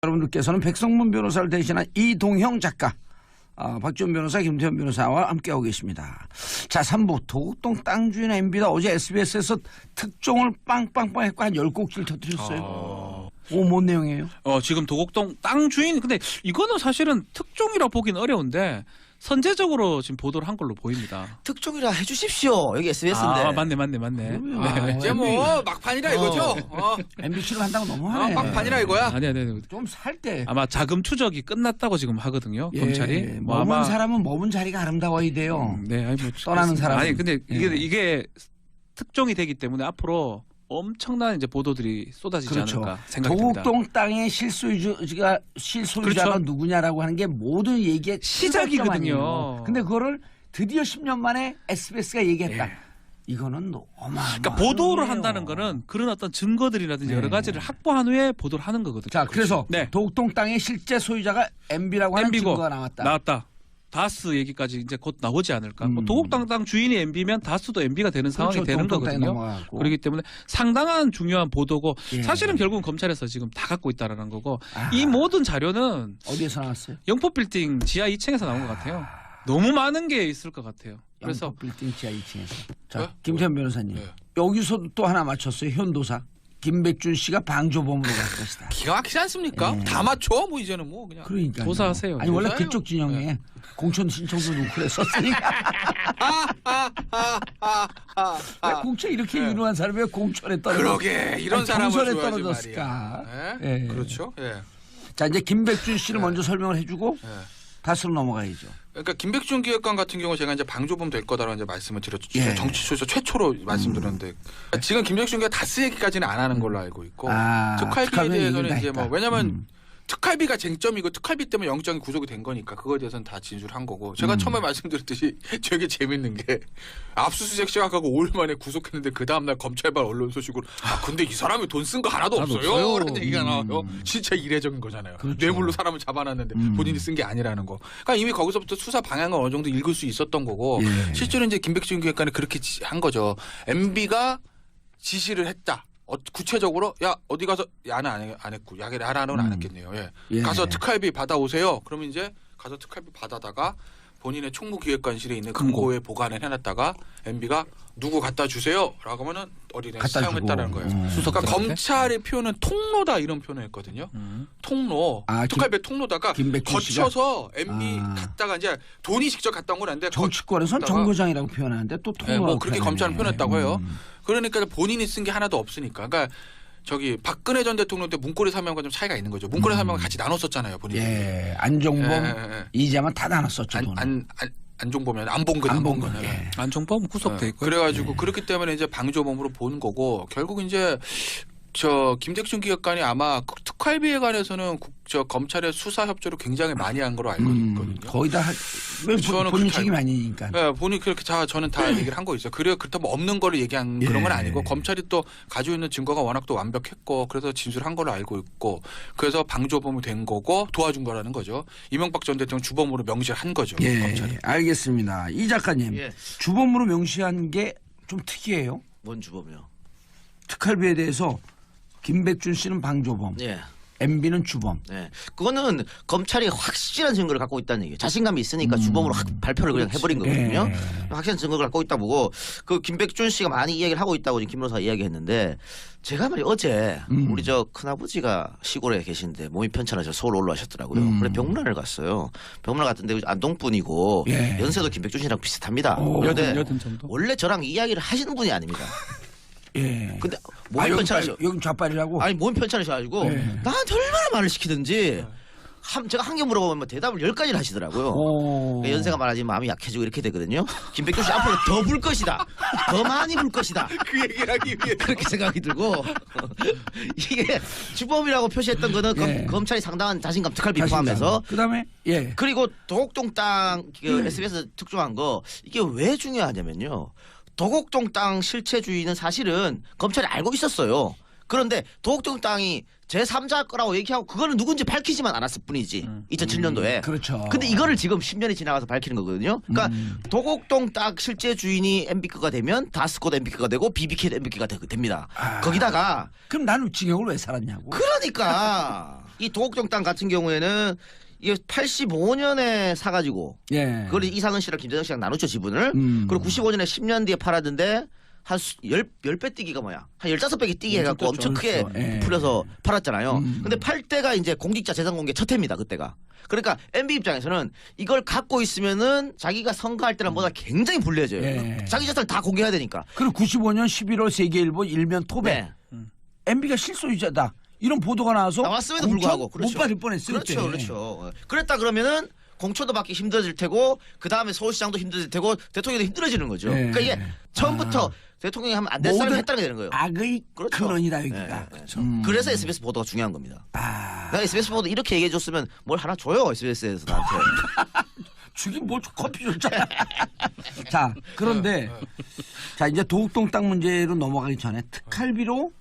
여러분들께서는 백성문 변호사를 대신한 이동형 작가, 박지원 변호사, 김태현 변호사와 함께하고 계십니다. 자, 3부 도곡동 땅 주인 MB다. 어제 SBS에서 특종을 빵빵빵 했고 한 10곡을 터뜨렸어요. 뭔 내용이에요? 지금 도곡동 땅 주인, 근데 이거는 사실은 특종이라 보기는 어려운데 선제적으로 지금 보도를 한 걸로 보입니다. 특종이라 해주십시오. 여기 SBS인데. 맞네. 이제 뭐 막판이라 이거죠. MBC로 한다고 너무하네. 막판이라 이거야. 아니. 좀 살 때. 아마 자금 추적이 끝났다고 지금 하거든요. 검찰이. 머문 사람은 머문 자리가 아름다워야 돼요. 네, 아니 떠나는 사람. 아니 근데 이게 특종이 되기 때문에 앞으로 엄청난 이제 보도들이 쏟아지지 않을까 생각됩니다. 도곡동 땅의 실소유자가 그렇죠. 누구냐라고 하는 게 모든 얘기의 시작이거든요. 근데 그거를 드디어 10년 만에 SBS가 얘기했다. 이거는 어마어마한 그러니까 보도를 한다는 거는 그런 어떤 증거들이라든지 여러 가지를 확보한 후에 보도를 하는 거거든요. 자, 그래서 네. 도곡동 땅의 실제 소유자가 MB라고 하는 MB고 증거가 나왔다. 다스 얘기까지 이제 곧 나오지 않을까. 뭐 도곡동 땅 주인이 MB면 다스도 MB가 되는 상황이 되는 거거든요. 그렇기 때문에 상당한 중요한 보도고 사실은 결국은 검찰에서 지금 다 갖고 있다라는 거고 이 모든 자료는 어디에서 나왔어요? 영포빌딩 지하 2층에서 나온 것 같아요. 너무 많은 게 있을 것 같아요. 그래서 영포빌딩 지하 2층에서. 자, 김태현 변호사님. 여기서 또 하나 맞췄어요. 현도사. 김백준 씨가 방조범으로 갈 것이다. 기가 막히지 않습니까? 다 맞춰 뭐 이제는 뭐 그냥. 그러니까 조사하세요. 아니 원래 조사해요. 그쪽 진영에 공천 신청도 넣고 그랬었으니까. 왜 공천 이렇게 유능한 사람이 왜 공천에 떨어져? 그러게 이런 사람을 경선에 줘야지 떨어졌을까? 말이야. 예. 그렇죠. 예. 자, 이제 김백준 씨를 먼저 설명을 해주고 다스로 넘어가야죠. 그러니까 김백준 기획관 같은 경우 제가 이제 방조범 될 거다라고 이제 말씀을 드렸죠. 예. 정치쇼에서 최초로 말씀드렸는데 지금 김백준 기가 다스 얘기까지는 안 하는 걸로 알고 있고 특활비에 특활비 대해서는 얘기는 이제 다 뭐 했다. 왜냐면 특활비가 쟁점이고 특활비 때문에 영장이 구속이 된 거니까 그거에 대해서는 다 진술한 거고 제가 처음에 말씀드렸듯이 되게 재밌는 게 압수수색 시작하고 5일 만에 구속했는데 그 다음날 검찰발 언론 소식으로 근데 이 사람이 돈 쓴 거 하나도 없어요 라는 얘기가 나와요. 진짜 이례적인 거잖아요. 그렇죠. 뇌물로 사람을 잡아놨는데 본인이 쓴 게 아니라는 거. 그러니까 이미 거기서부터 수사 방향을 어느 정도 읽을 수 있었던 거고 실제로 이제 김백준 기획관이 그렇게 한 거죠. MB가 지시를 했다. 구체적으로 야 어디 가서 야는 안 했고 야를 하라는 안 했겠네요. 예. 가서 특활비 받아오세요. 그러면 이제 가서 특활비 받아다가 본인의 총무기획관실에 있는 금고에 보관을 해놨다가 MB가 누구 갖다 주세요라고 하면은 어린애 사용했다는 거예요. 그러니까 검찰의 표현은 통로다 이런 표현을 했거든요. 통로 특활비 통로다가 거쳐서 MB 갔다가 이제 돈이 직접 갔다 온 건 아닌데 정치권에서는 정거장이라고 표현하는데 또 통로라고 뭐 그렇게 검찰은 표현했다고 해요. 그러니까 본인이 쓴 게 하나도 없으니까. 그러니까 저기 박근혜 전 대통령 때 문고리 사명과 좀 차이가 있는 거죠. 문고리 사명을 같이 나눴었잖아요, 본인이. 안종범, 이재만 다 나눴었죠. 안종범이 안봉근. 안종범 구속돼 있고. 그래가지고 그렇기 때문에 이제 방조범으로 보는 거고 결국 이제 저 김백준 기획관이 아마 특활비에 관해서는 검찰의 수사 협조를 굉장히 많이 한 걸로 알고 있거든요. 거의 다 본인 책임 아니니까. 네, 본인 그렇게 저는 다 얘기를 한 거 있어요. 그렇다면 없는 거를 얘기한 그런 건 아니고 검찰이 또 가지고 있는 증거가 워낙 또 완벽했고 그래서 진술한 걸로 알고 있고 그래서 방조범이 된 거고 도와준 거라는 거죠. 이명박 전 대통령 주범으로 명시를 한 거죠. 검찰이. 알겠습니다. 이 작가님 주범으로 명시한 게 좀 특이해요. 뭔 주범이요? 특활비에 대해서 김백준 씨는 방조범, MB는 주범. 그거는 검찰이 확실한 증거를 갖고 있다는 얘기예요. 자신감이 있으니까 주범으로 발표를 그냥 해버린 거거든요. 확실한 증거를 갖고 있다 보고 그 김백준 씨가 많이 이야기를 하고 있다고 지금 김 변호사가 이야기했는데 제가 말이 어제 우리 저 큰아버지가 시골에 계신데 몸이 편찮아서 서울 올라오셨더라고요. 그래 병문안을 갔어요. 병문안 갔던데 안동분이고 연세도 김백준 씨랑 비슷합니다. 그런데 여든 정도? 원래 저랑 이야기를 하시는 분이 아닙니다. 근데 몸이 여기 편찮으셔. 여기 좌빨이라고? 아니 몸이 편찮으셔가지고 나한테 얼마나 말을 시키든지 제가 한 개 물어보면 대답을 10가지를 하시더라고요. 그러니까 연세가 많아지면 마음이 약해지고 이렇게 되거든요. 김백준 씨 앞으로 더 불 것이다. 더 많이 불 것이다. 그 얘기를 하기 위해 그렇게 생각이 들고 이게 주범이라고 표시했던 거는 검찰이 상당한 자신감 특활비 포함해서 그다음에 그리고 도곡동 땅 SBS 특종한 거 이게 왜 중요하냐면요. 도곡동 땅 실체주의는 사실은 검찰이 알고 있었어요. 그런데 도곡동 땅이 제3자 거라고 얘기하고 그거는 누군지 밝히지만 않았을 뿐이지. 2007년도에. 그렇죠. 근데 이거를 지금 10년이 지나가서 밝히는 거거든요. 그러니까 도곡동 땅 실제 주인이 MB거가 되면 다스코도 MB거가 되고 BBK도 MB거가 됩니다. 거기다가 그럼 나는 징역을 왜 살았냐고. 그러니까 이 도곡동 땅 같은 경우에는 이게 85년에 사가지고 예. 그걸 이상은 씨랑 김재정 씨랑 나누죠 지분을. 그리고 95년에 10년 뒤에 팔았는데 한 10배 뛰기가 뭐야? 한 15배기 뛰기 해갖고 엄청 크게 예. 풀려서 팔았잖아요. 근데 팔 때가 이제 공직자 재산 공개 첫 해입니다. 그때가. 그러니까 MB 입장에서는 이걸 갖고 있으면은 자기가 선거할 때랑 보다 굉장히 불리해져요. 예. 자기 재산을 다 공개해야 되니까. 그리고 95년 11월 세계일보 일면 톱에 네. MB가 실소유자다. 이런 보도가 나와서 나왔음에도 공천 불구하고 못 받을 뻔했어요. 그렇죠, 그때. 그렇죠. 그랬다 그러면은 공천도 받기 힘들어질 테고 그 다음에 서울시장도 힘들어질 테고 대통령도 힘들어지는 거죠. 네. 그러니까 이게 처음부터 대통령이 하면 안 될 사람이 모든 했다는 게 되는 거예요. 악의 그렇죠. 근원이다 네, 여기가. 그렇죠. 그래서 SBS 보도가 중요한 겁니다. 내가 SBS 보도 이렇게 얘기해 줬으면 뭘 하나 줘요 SBS에서 나한테. 주긴 뭐 커피 줬잖아. 자, 그런데 자 이제 도곡동 땅 문제로 넘어가기 전에 특활비로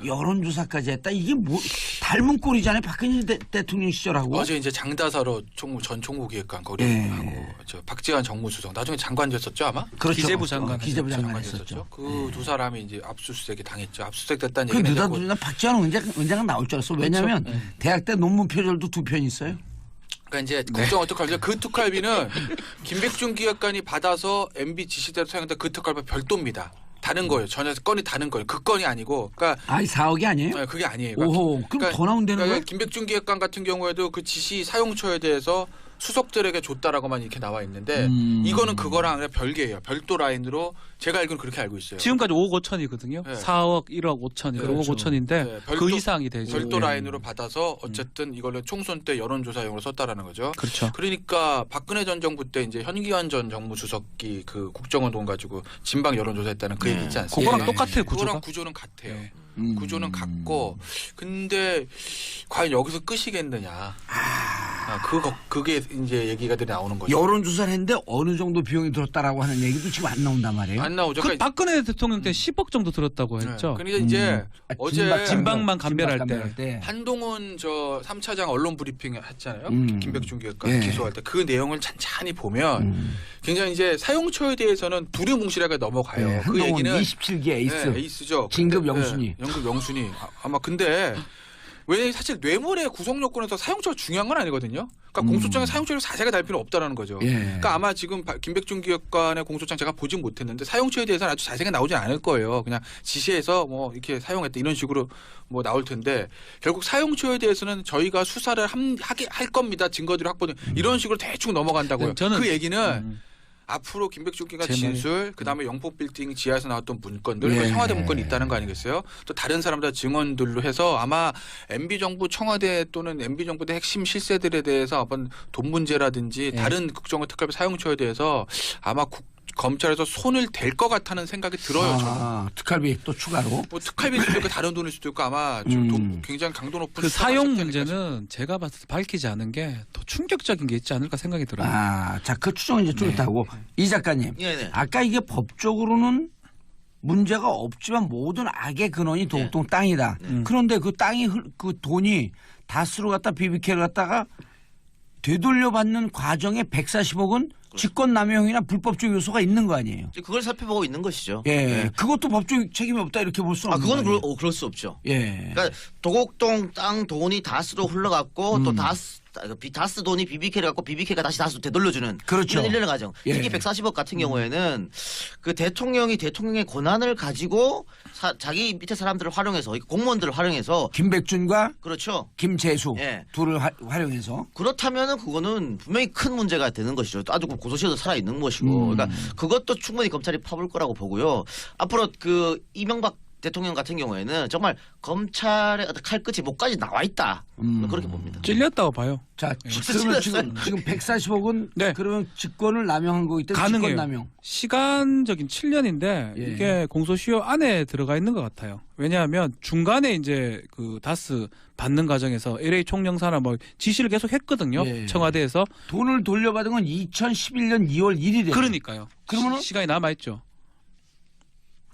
여론조사까지 했다. 이게 뭐 닮은 꼴이잖아요. 박근혜 대통령 시절하고. 어제 이제 장다사로 전 총무기획관 거기 예. 하고 저 박지원 정무수석 나중에 장관 됐었죠 아마. 그렇죠. 기재부 장관. 기재부 장관 장관 했었죠. 됐었죠. 그 두 사람이 이제 압수수색에 당했죠. 압수수색 됐다는 그 얘기는 느닷 했고. 누나 박지원 언젠가 나올 줄 알았어. 왜냐면 대학 때 논문 표절도 2편 있어요. 그러니까 이제 걱정 어떡하죠? 그 특활비는 김백준 기획관이 받아서 MB 지시대로 사용했다 그 특활비 별도입니다. 다른 거예요. 전혀 건이 다른 거예요. 그 건이 아니고. 그러니까 아니 4억이 아니에요? 네, 그게 아니에요. 오호, 그럼 더 나온다는 거예요? 김백준 기획관 같은 경우에도 그 지시 사용처에 대해서 수석들에게 줬다라고만 이렇게 나와 있는데 이거는 그거랑 그냥 별개예요. 별도 라인으로 제가 알기로는 그렇게 알고 있어요. 지금까지 5억 5천이거든요. 네. 4억, 1억 5천, 그렇죠. 5억 5천인데 네, 그 이상이 되죠. 별도 예. 라인으로 받아서 어쨌든 이걸로 총선 때 여론조사용으로 썼다라는 거죠. 그렇죠. 그러니까 박근혜 전 정부 때 이제 현기환 전 정무수석이 그 국정원 돈 가지고 진방 여론조사했다는 그 얘기 있지 않습니까? 그거랑 똑같아요, 구조가. 그거랑 구조는 같아요. 네. 구조는 같고 근데 과연 여기서 끝이겠느냐? 그게 이제 얘기가 나오는 거죠. 여론조사를 했는데 어느 정도 비용이 들었다라고 하는 얘기도 지금 안 나온단 말이에요. 안 나오죠. 그 박근혜 대통령 때 10억 정도 들었다고 했죠. 그러니까 이제 어제 진방만 감별할 때. 한동훈 저 3차장 언론 브리핑 했잖아요. 김백준 기획관 예. 기소할 때 그 내용을 찬찬히 보면 굉장히 이제 사용처에 대해서는 두리뭉실하게 넘어가요. 네, 그 한동훈 얘기는 27기 에이스. 네, 에이스죠. 진급 근데, 영순위. 네, 연급 영순위. 아마 근데 왜 사실 뇌물의 구성 요건에서 사용처가 중요한 건 아니거든요. 그러니까 공소장에 사용처를 자세하게 달 필요 없다라는 거죠. 예. 그러니까 아마 지금 김백준 기획관의 공소장 제가 보진 못했는데 사용처에 대해서는 아주 자세하게 나오진 않을 거예요. 그냥 지시해서 뭐 이렇게 사용했다 이런 식으로 뭐 나올 텐데 결국 사용처에 대해서는 저희가 수사를 할 겁니다. 증거들을 확보는 이런 식으로 대충 넘어간다고요. 저는 그 얘기는 앞으로 김백준 기획관 제 말이- 진술, 그다음에 영폭 빌딩 지하에서 나왔던 문건들, 예. 청와대 문건이 있다는 거 아니겠어요? 또 다른 사람들 증언들로 해서 아마 MB 정부 청와대 또는 MB 정부의 핵심 실세들에 대해서 어떤 돈 문제라든지 다른 국정원 특활비 사용처에 대해서 아마 검찰에서 손을 댈 것 같다는 생각이 들어요. 저는. 특활비 또 추가로. 뭐 특활비일 수도 있고 다른 돈일 수도 있고 아마 좀 굉장히 강도 높은 그 수사가 사용 시작될 테니까 문제는 제가 봤을 때 밝히지 않은 게 더 충격적인 게 있지 않을까 생각이 들어요. 자, 그 추정은 이제 좀 있다고. 이 작가님. 네네. 아까 이게 법적으로는 문제가 없지만 모든 악의 근원이 도곡동 땅이다. 그런데 그 땅이 그 돈이 다스로 갖다 BBK를 갖다가 되돌려받는 과정에 140억은 직권남용이나 불법적 요소가 있는 거 아니에요? 그걸 살펴보고 있는 것이죠. 예, 네. 그것도 법적 책임이 없다 이렇게 볼 수는 없는 그거는 거예요. 그럴 수 없죠. 예. 그러니까 도곡동 땅 돈이 다스로 흘러갔고 또 다스 돈이 BBK를 갖고 BBK가 다시 다스로 되돌려주는 그렇죠. 이런 일련의 과정. 예. 특히 140억 같은 경우에는 그 대통령이 대통령의 권한을 가지고 자기 밑에 사람들을 활용해서 공무원들을 활용해서 김백준과 그렇죠. 김재수 예. 둘을 활용해서 그렇다면은 그거는 분명히 큰 문제가 되는 것이죠. 아주 고소시효도 살아 있는 것이고, 그러니까 그것도 충분히 검찰이 파볼 거라고 보고요. 앞으로 그 이명박 대통령 같은 경우에는 정말 검찰의 어떤 칼끝이 목까지 나와 있다. 그렇게 봅니다. 찔렸다고 봐요. 자, 찔렸어요. 그러면 지금 140억은 네. 그러면 직권을 남용한 거기 때문에 가능해요. 직권남용. 시간적인 7년인데 예. 이게 공소시효 안에 들어가 있는 것 같아요. 왜냐하면 중간에 이제 그 다스 받는 과정에서 LA 총영사나 뭐 지시를 계속 했거든요. 예. 청와대에서. 돈을 돌려받은 건 2011년 2월 1일이에요. 그러니까요. 그러면은- 시간이 남아 있죠.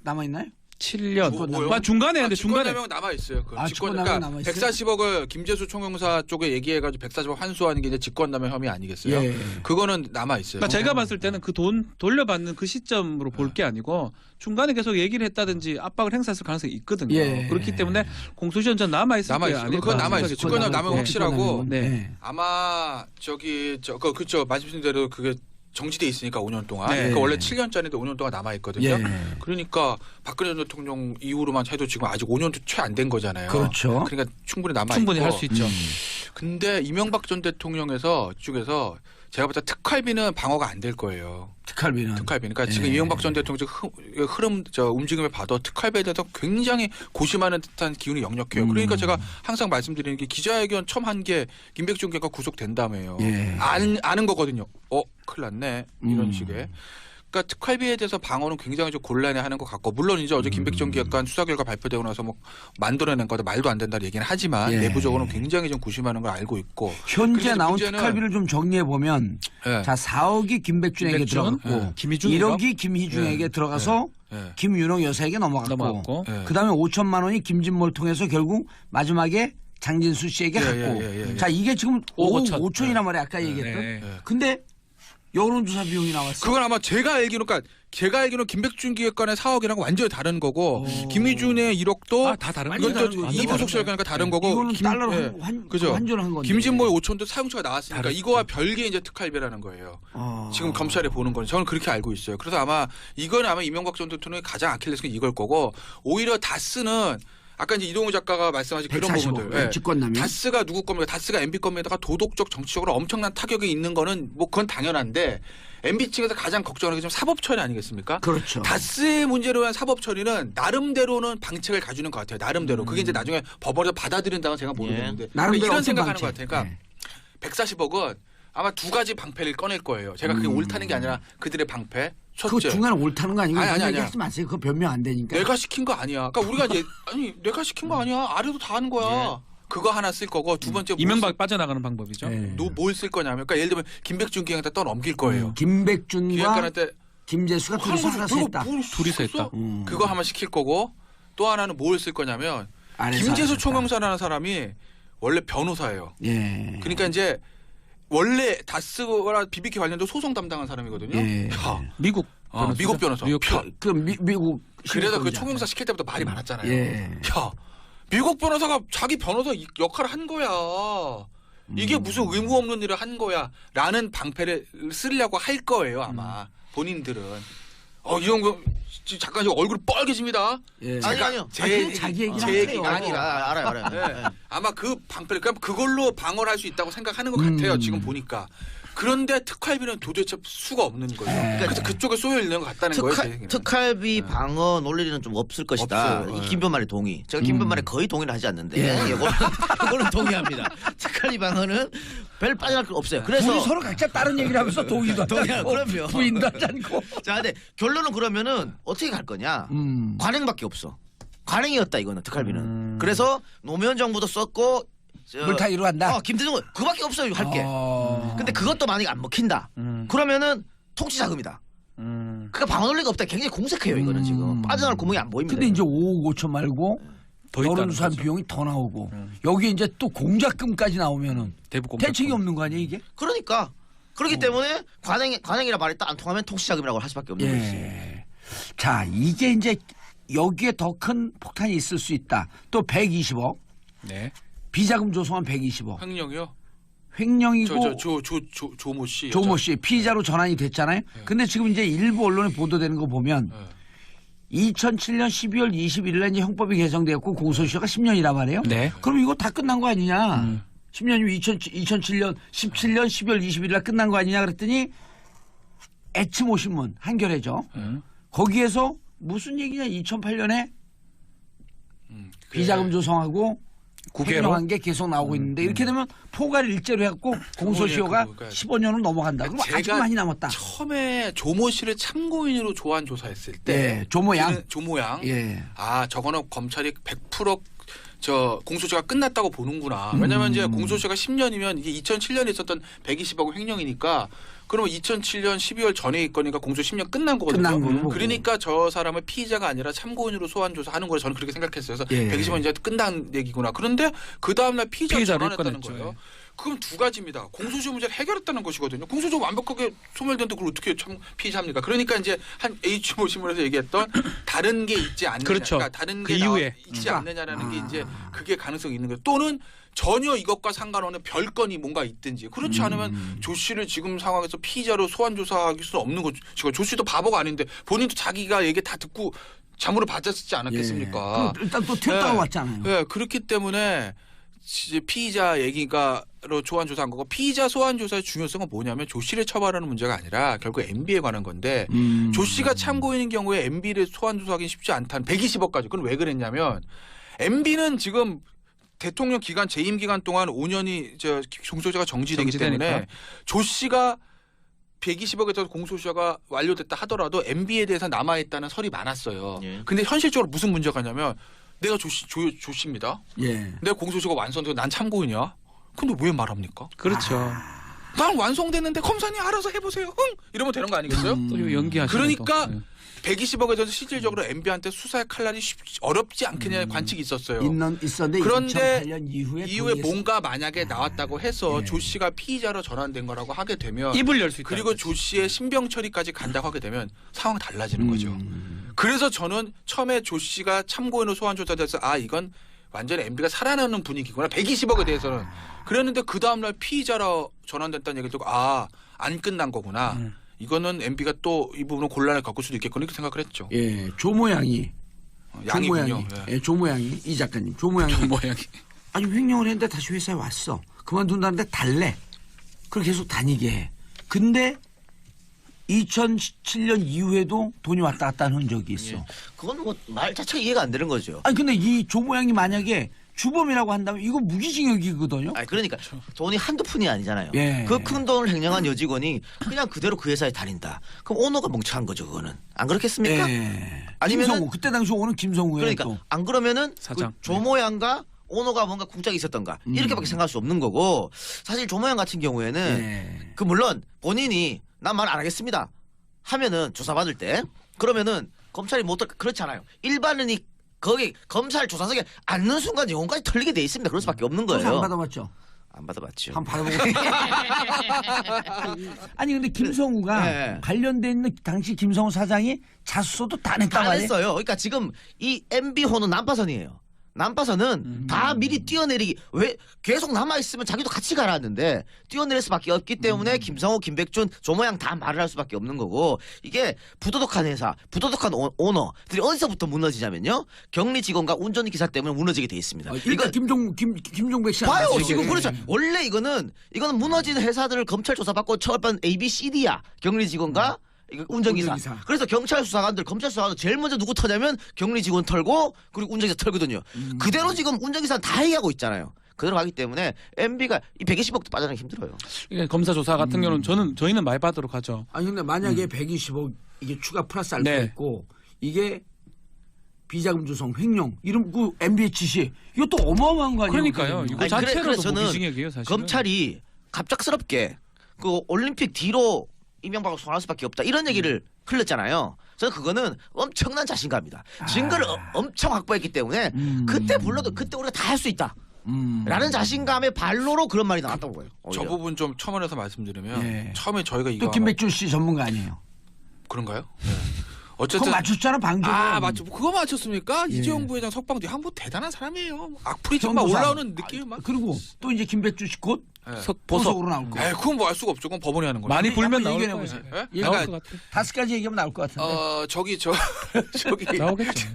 남아 있나요? 7년. 뭐요? 중간에 근데 중간에 직권남용 남아 있어요. 그 직권남용 그러니까 남아있어요? 140억을 김재수 총영사 쪽에 얘기해가지고 140억 환수하는 게 이제 직권남용 혐의 아니겠어요? 예. 그거는 남아 있어요. 그러니까 제가 봤을 때는 그 돈 돌려받는 그 시점으로 볼 게 아니고 중간에 계속 얘기를 했다든지 압박을 행사했을 가능성이 있거든요. 예. 그렇기 때문에 공소시효는 전 남아 있을 게 아닐까. 그건 남아 있어요. 직권남용 남용 확실하고 네. 아마 그렇죠. 말씀하신 대로 그게 정지돼 있으니까 5년 동안. 네. 그러니까 원래 7년짜리인데 5년 동안 남아 있거든요. 예. 그러니까 박근혜 전 대통령 이후로만 해도 지금 아직 5년도 채 안 된 거잖아요. 그렇죠. 그러니까 충분히 남아 있고. 충분히 할 수 있죠. 근데 이명박 전 대통령에서 쪽에서 제가 볼 때 특활비는 방어가 안 될 거예요. 특활비는. 그러니까 예. 지금 이명박 전 대통령 지금 흐름 움직임을 봐도 특활비에 대해서 굉장히 고심하는 듯한 기운이 역력해요. 그러니까 제가 항상 말씀드리는 게 기자회견 처음 한 게 김백준 교수가 구속된다며요. 예. 아는 거거든요. 큰일 났네. 이런 식의. 그러니까 특활비에 대해서 방어는 굉장히 좀 곤란해하는 것 같고 물론 이제 어제 김백준 기획관 수사 결과 발표되고 나서 뭐 만들어낸 거다 말도 안 된다는 얘기는 하지만 예. 내부적으로는 굉장히 좀 구심하는 걸 알고 있고 현재 그래서 나온 문제는 특활비를 좀 정리해 보면 예. 자 4억이 김백준에게 김백준, 들어갔고 김희중 1억이 김희중에게 들어가서 예. 김윤옥 여사에게 넘어갔고 네. 그다음에 5천만 원이 김진모를 통해서 결국 마지막에 장진수 씨에게 갔고 예. 자 이게 지금 5억 5천. 5천이란 말이야 아까 얘기했던 네. 근데 여론조사 비용이 나왔어. 그건 아마 제가 알기로는 김백준 기획관의 4억이랑 완전히 다른 거고 김희준의 1억도 다 다른 완전 거죠. 다른 거죠. 이부속 설계니까 다른 거고 이거는 달러로 그죠. 환전한 건데. 김진모의 5천도 사용처가 나왔으니까 다르죠. 이거와 별개 이제 특활비라는 거예요. 지금 검찰이 보는 건 저는 그렇게 알고 있어요. 그래서 아마 이건 아마 이명박 전 대통령의 가장 아킬레스건 이걸 거고 오히려 다스는 아까 이제 이동우 작가가 말씀하신 그런 145, 부분들. 예. 직권남용. 다스가 누구 겁니까? 다스가 MB 겁니다가 도덕적 정치적으로 엄청난 타격이 있는 거는 뭐 그건 당연한데 MB 측에서 가장 걱정하는 게 지금 사법 처리 아니겠습니까? 그렇죠. 다스의 문제로 한 사법 처리는 나름대로는 방책을 가지는 것 같아요. 나름대로. 그게 이제 나중에 법원에서 받아들인다는 제가 모르겠는데 나름대로 이런 어떤 생각하는 방책? 것 같아요. 그러니까 140억은 아마 두 가지 방패를 꺼낼 거예요. 제가 그게 옳다는 게 아니라 그들의 방패. 그거 첫째. 중간에 옳다는 거 아니고 아니. 얘기하지 마세요. 그거 변명 안 되니까. 내가 시킨 거 아니야. 그러니까 우리가 이제 내가 시킨 거 아니야. 아래도 다 하는 거야. 그거 하나 쓸 거고 두 번째 이명박 빠져나가는 방법이죠. 네. 뭘 쓸 거냐면 그러니까 예를 들면 김백준 기획한테 떠넘길 거예요. 김백준과 기획관한테 김재수가 둘이서 하나서 했다. 둘이서 했다. 그거 하나 시킬 거고 또 하나는 뭘 쓸 거냐면 아래서 김재수 하셨다. 총영사라는 사람이 원래 변호사예요. 예. 그러니까 이제 원래 다스와 BBK 관련된 소송 담당한 사람이거든요. 예. 야, 미국 미국 변호사. 미국 야, 그 미국 그래서 그 신문공장. 총영사 시킬 때부터 말이 많았잖아요. 예. 야, 미국 변호사가 자기 변호사 역할을 한 거야. 이게 무슨 의무 없는 일을 한 거야라는 방패를 쓰려고 할 거예요 아마 본인들은. 이런 거 잠깐 지금 얼굴 뻘개집니다. 예. 아니요. 자기 얘기를 제 하세요. 얘기가 아니라 알아요. 네. 아마 그 방패를 그걸로 방어를 할 수 있다고 생각하는 것 같아요. 지금 보니까. 그런데 특활비는 도대체 수가 없는 거예요. 그래서 그쪽에 쏘여 있는 것 같다는 거예요. 제 얘기는. 특활비 방어 논리는 좀 없을 것이다. 없어요. 이 김변말의 동의. 제가 김변말에 거의 동의를 하지 않는데 이거는 동의합니다. 특활비 방어는 별 빠져날 거 없어요. 그래서 둘이 서로 각자 다른 얘기를 하면서 동의도 하지 않고 그럼요. 부인도 하지 않고. 자, 근데 결론은 그러면은 어떻게 갈 거냐? 관행밖에 없어. 관행이었다 이거는 특활비는. 그래서 노무현 정부도 썼고 물타기로 한다. 김대중 그밖에 없어요 할 게. 근데 그것도 만약에 안 먹힌다. 그러면은 통치 자금이다. 그러니까 방어 논리가 없다. 굉장히 공색해요 이거는 지금. 빠져나갈 구멍이 안 보입니다. 근데 이제 5억 5천 말고 여론조사 비용이 더 나오고 여기 이제 또 공작금까지 나오면은 대북 대책이 없는 거 아니에요 이게? 그러니까 그렇기 때문에 관행이라 말이 딱 안 통하면 통치 자금이라고 할 수밖에 없는 거지. 예. 자 이게 이제 여기에 더 큰 폭탄이 있을 수 있다. 또 120억 네. 비자금 조성한 120억 횡령이요? 횡령이고 조모 씨. 조모 씨 피의자로 전환이 됐잖아요. 근데 지금 이제 일부 언론에 보도되는 거 보면 2007년 12월 21일에 이제 형법이 개정되었고 공소시효가 10년이란 말이에요. 네. 그럼 이거 다 끝난 거 아니냐? 10년이면 2007년 12월 21일날 끝난 거 아니냐 그랬더니 애츠모 신문 한겨레죠. 거기에서 무슨 얘기냐? 2008년에 비자금 조성하고 횡령한 게 계속 나오고 있는데 이렇게 되면 포괄 일제로 해갖고 공소시효가 15년으로 넘어간다. 그럼 아직 많이 남았다. 처음에 조모 씨를 참고인으로 조안 조사했을 때 예, 조모 양. 조모 양. 예. 저거는 검찰이 100% 저 공소시효가 끝났다고 보는구나. 왜냐하면 이제 공소시효가 10년이면 이게 2007년에 있었던 120억 횡령이니까 그러면 2007년 12월 전에 있거니까 공소 10년 끝난 거거든요. 끝난 거고. 그러니까 저 사람을 피의자가 아니라 참고인으로 소환 조사하는 걸 저는 그렇게 생각했어요. 그래서 예. 120원 이제 끝난 얘기구나. 그런데 그 다음 날 피의자를 피의자를 전환했다는 꺼냈죠. 거예요. 그럼 두 가지입니다. 공소시효 문제를 해결했다는 것이거든요. 공소시효 완벽하게 소멸됐는데 그걸 어떻게 참 피의자합니까? 그러니까 이제 한 H모 신문에서 얘기했던 다른 게 있지 않느냐. 그렇죠. 그러니까 다른 그 게 이후에. 있지 않느냐라는 게 이제 그게 가능성이 있는 거예요. 또는 전혀 이것과 상관없는 별건이 뭔가 있든지 그렇지 않으면 조 씨를 지금 상황에서 피의자로 소환 조사할 수는 없는 거죠. 조 씨도 바보가 아닌데 본인도 자기가 얘기 다 듣고 잠으로 받았지 않았겠습니까? 예. 일단 또 튀었다가 네. 왔잖아요. 네, 그렇기 때문에 이제 피의자 얘기가로 소환 조사한 거고 피의자 소환 조사의 중요성은 뭐냐면 조 씨를 처벌하는 문제가 아니라 결국 MB에 관한 건데 조 씨가 참고인인 경우에 MB를 소환 조사하기 쉽지 않다는 120억까지. 그건 왜 그랬냐면 MB는 지금 대통령 기간 재임 기간 동안 5년이 저 공소시효가 정지되기 정지되니까. 때문에 조 씨가 120억에 대해서 공소시효가 완료됐다 하더라도 MB에 대해서 남아있다는 설이 많았어요. 예. 근데 현실적으로 무슨 문제가 있냐면 내가 조 씨입니다. 예. 내 공소시효가 완성되고 난 참고인이야. 근데 왜 말합니까? 그렇죠. 난 완성됐는데 검사님 알아서 해보세요. 응? 이러면 되는 거 아니겠어요? 또 연기하시는 그러니까 또. 120억에 대해서 실질적으로 MB한테 수사의 칼날이 어렵지 않겠냐는 관측이 있었어요. 있었는데 그런데 2008년 이후에 뭔가 만약에 나왔다고 해서 예. 조 씨가 피의자로 전환된 거라고 하게 되면 입을 열 수 있다. 그리고 조 씨의 신병 처리까지 간다고 하게 되면 상황이 달라지는 거죠. 그래서 저는 처음에 조 씨가 참고인으로 소환 조사돼서 이건 완전히 MB가 살아나는 분위기구나. 120억에 대해서는. 그랬는데 그 다음날 피의자로 전환됐다는 얘기를 듣고 안 끝난 거구나. 이거는 MB가 또 이 부분은 곤란을 겪을 수도 있겠구나 이렇게 생각을 했죠. 예, 조모양이 양이군요. 예, 조모양이 이 작가님 조모양이 모양이. 아니 횡령을 했는데 다시 회사에 왔어. 그만둔다는데 달래. 그렇게 계속 다니게 해. 근데 2007년 이후에도 돈이 왔다 갔다 하는 흔적이 있어. 예. 그건 뭐 말 자체가 이해가 안 되는 거죠. 아니 근데 이 조모양이 만약에 주범이라고 한다면 이거 무기징역이거든요. 아니 그러니까 돈이 한두 푼이 아니잖아요. 예. 그 큰 돈을 횡령한 여직원이 그냥 그대로 그 회사에 다닌다. 그럼 오너가 멍청한 거죠, 그거는. 안 그렇겠습니까? 예. 아니면은- 김성우 그때 당시 오는 김성우예요. 그러니까 또. 안 그러면은 사장. 그 조모양과 오너가 뭔가 궁짝이 있었던가 이렇게밖에 생각할 수 없는 거고 사실 조모양 같은 경우에는 예. 그 물론 본인이 난 말 안 하겠습니다 하면은 조사받을 때 그러면은 검찰이 못 그렇지 않아요. 일반인이 거기 검찰 조사석에 앉는 순간 영혼까지 털리게 돼 있습니다. 그럴 수밖에 없는 조사 안 거예요. 받아봤죠? 안 받아봤죠. 한번 받아보고. 아니 근데 김성우가 네. 관련돼 있는 당시 김성우 사장이 자수서도 다 냈단 다 말이에요. 했어요. 그러니까 지금 이 MB호는 난파선이에요. 난파선은 다 미리 뛰어내리기 왜 계속 남아 있으면 자기도 같이 가라는데 뛰어내릴 수밖에 없기 때문에 김성호, 김백준, 조모양 다 말을 할 수밖에 없는 거고 이게 부도덕한 회사, 부도덕한 오너들이 어디서부터 무너지냐면요 격리 직원과 운전기사 때문에 무너지게 돼 있습니다. 일단 김종백 씨 봐요 아니에요? 지금 예. 그렇죠. 원래 이거는 무너진 회사들을 검찰 조사받고 처벌한 A, B, C, D야 격리 직원과 이거 운전기사. 운전기사. 그래서 경찰 수사관들, 검찰 수사관들 제일 먼저 누구 털냐면 격리 직원 털고 그리고 운전기사 털거든요. 그대로 지금 운전기사 다 얘기하고 있잖아요. 그대로 가기 때문에 MB가 이 120억도 빠져나가기 힘들어요. 이게 검사 조사 같은 경우는 저희는 말받으러 가죠. 아니 근데 만약에 120억 이게 추가 플러스 알파가 네. 있고 이게 비자금 조성 횡령 이런 그 MB의 지시 이것도 어마어마한 거 아니에요? 그러니까요. 이거 아니, 자체로도 그래서 저는 무기징역이에요, 사실. 검찰이 갑작스럽게 그 올림픽 뒤로 이명박을 소환할 수밖에 없다 이런 얘기를 흘렸잖아요. 저는 그거는 엄청난 자신감이다. 증거를 엄청 확보했기 때문에 그때 불러도 그때 우리가 다 할 수 있다. 라는 자신감의 발로로 그런 말이 나왔다고 봐요. 저 오히려. 부분 좀 첨언해서 말씀드리면 예. 처음에 저희가 이거 또 김백준 씨 전문가 아니에요? 그런가요? 네. 그거 어쨌든 맞췄잖아 방금. 맞죠. 그거 맞췄습니까? 예. 이재용 부회장 석방도 한번 대단한 사람이에요. 악플이 정말 전도사. 올라오는 느낌 막. 그리고 또 이제 김백준 씨 곧 보석. 보석으로 나올 거. 그건 뭐 알 수가 없죠. 그건 법원이 하는 거죠. 많이 불면 한번 나올 얘기해 거예요. 보세요. 예? 예. 나올 그러니까 것 같아요. 5가지 얘기하면 나올 것 같은데. 저기 나오겠죠.